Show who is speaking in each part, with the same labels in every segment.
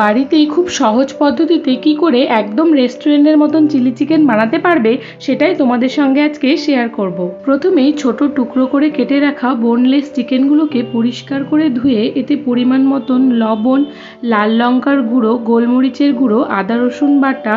Speaker 1: বাড়িতেই খুব সহজ পদ্ধতিতে কি করে একদম রেস্টুরেন্টের মতন চিলি চিকেন বানাতে পারবে সেটাই তোমাদের সঙ্গে আজকে শেয়ার করব। প্রথমেই ছোট টুকরো করে কেটে রাখা বোনলেস চিকেনগুলোকে পরিষ্কার করে ধুয়ে এতে পরিমাণ মতন লবণ, লাল লঙ্কার গুঁড়ো, গোলমরিচের গুঁড়ো, আদা রসুন বাটা,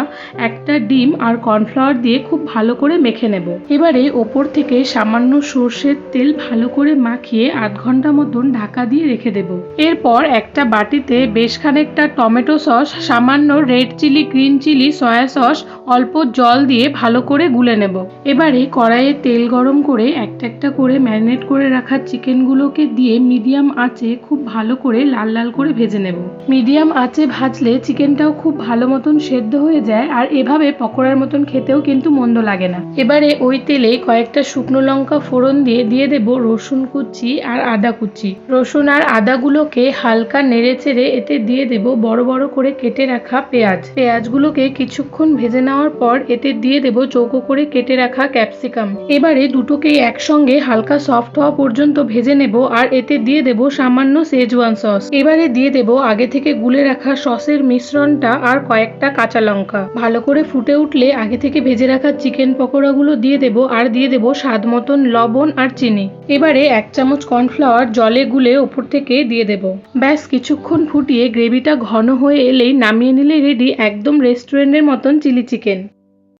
Speaker 1: একটা ডিম আর কর্নফ্লাওয়ার দিয়ে খুব ভালো করে মেখে নেব। এবারে ওপর থেকে সামান্য সর্ষের তেল ভালো করে মাখিয়ে আধ ঘন্টা মতন ঢাকা দিয়ে রেখে দেব। এরপর একটা বাটিতে বেশ খানিকটা টমেটো সস, সামান্য red chilli, green chilli, soya sauce, অল্প জল দিয়ে ভালো করে গুলে নেব। এবারে কড়াইয়ে তেল গরম করে একটা একটা করে ম্যারিনেট করে রাখা চিকেনগুলোকে দিয়ে মিডিয়াম আঁচে খুব ভালো করে লাল লাল করে ভেজে নেব। মিডিয়াম আঁচে ভাজলে চিকেনটাও খুব ভালো মতন সেদ্ধ হয়ে যায় আর এভাবে পকোড়ার মতন খেতেও কিন্তু মন্দ লাগে না। এবারে ওই তেলে কয়েকটা শুকনো লঙ্কা ফোড়ন দিয়ে দিয়ে দেব রসুন কুচি আর আদা কুচি। রসুন আর আদাগুলোকে হালকা নেড়ে চেড়ে এতে দিয়ে দেব বড় বড় করে কেটে রাখা পেঁয়াজগুলোকে কিছুক্ষণ ভেজে নেওয়ার পর এতে দিয়ে দেব চৌকো করে কেটে রাখা ক্যাপসিকাম। এবারে দুটোকেই একসঙ্গে হালকা সফট হওয়া পর্যন্ত ভেজে নেব আর এতে দিয়ে দেব সামান্য শেজওয়ান সস। এবারে দিয়ে দেব আগে থেকে গুলে রাখা সসের মিশ্রণটা আর কয়েকটা কাঁচা লঙ্কা। ভালো করে ফুটে উঠলে আগে থেকে ভেজে রাখা চিকেন পকোড়াগুলো দিয়ে দেব আর দিয়ে দেব স্বাদ মতন লবণ আর চিনি। এবারে 1 চামচ কর্নফ্লাওয়ার জলে গুলে ওপর থেকে দিয়ে দেব। ব্যাস কিছুক্ষণ ফুটিয়ে গ্রেভিটা ঘন হয়ে এলেই নামিয়ে নিলে রেডি একদম রেস্টুরেন্টের মতন চিলি চিকেন।